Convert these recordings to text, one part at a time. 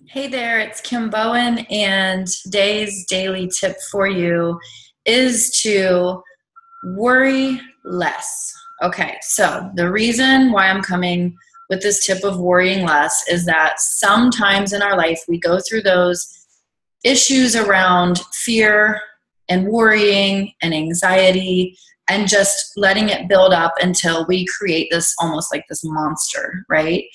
Hey there, it's Kim Bowen, and today's daily tip for you is to worry less. Okay, so the reason why I'm coming with this tip of worrying less is that sometimes in our life we go through those issues around fear and worrying and anxiety and just letting it build up until we create this almost like this monster, right?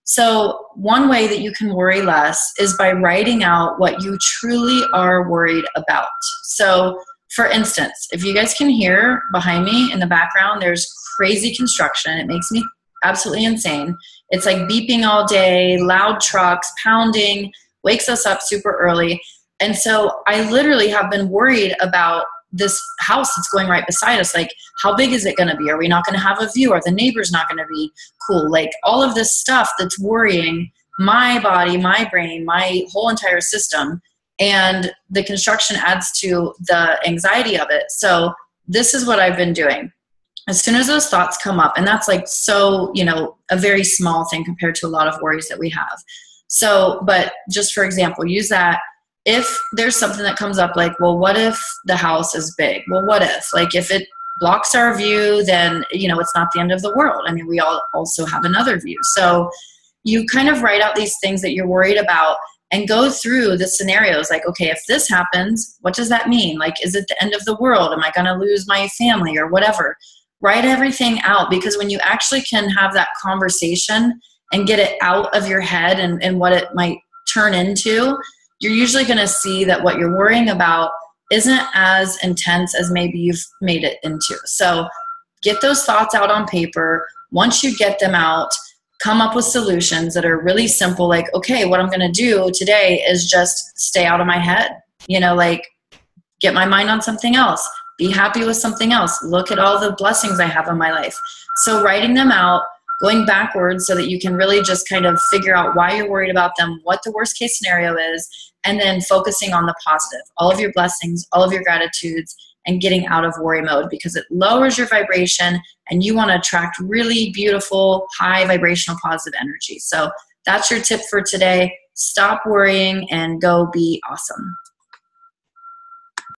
So, one way that you can worry less is by writing out what you truly are worried about. So, for instance, if you guys can hear behind me in the background, there's crazy construction. It makes me absolutely insane. It's like beeping all day, loud trucks, pounding, wakes us up super early. And so I literally have been worried about this house that's going right beside us. Like, how big is it going to be? Are we not going to have a view? Are the neighbors not going to be cool? Like, all of this stuff that's worrying my body, my brain, my whole entire system. And the construction adds to the anxiety of it. So, this is what I've been doing. As soon as those thoughts come up, and that's like so, a very small thing compared to a lot of worries that we have. So, but just for example, use that if there's something that comes up like, well, what if the house is big? Well, what if? Like, if it blocks our view, then, it's not the end of the world. I mean, we all also have another view. So you kind of write out these things that you're worried about and go through the scenarios like, okay, if this happens, what does that mean? Like, is it the end of the world? Am I going to lose my family or whatever? Write everything out, because when you actually can have that conversation and get it out of your head and what it might turn into, you're usually going to see that what you're worrying about isn't as intense as maybe you've made it into. So get those thoughts out on paper. Once you get them out, come up with solutions that are really simple. Like, okay, what I'm going to do today is just stay out of my head, like get my mind on something else, be happy with something else, look at all the blessings I have in my life. So writing them out, going backwards so that you can really just kind of figure out why you're worried about them, what the worst case scenario is, and then focusing on the positive, all of your blessings, all of your gratitudes, and getting out of worry mode, because it lowers your vibration and you want to attract really beautiful, high vibrational positive energy. So that's your tip for today. Stop worrying and go be awesome.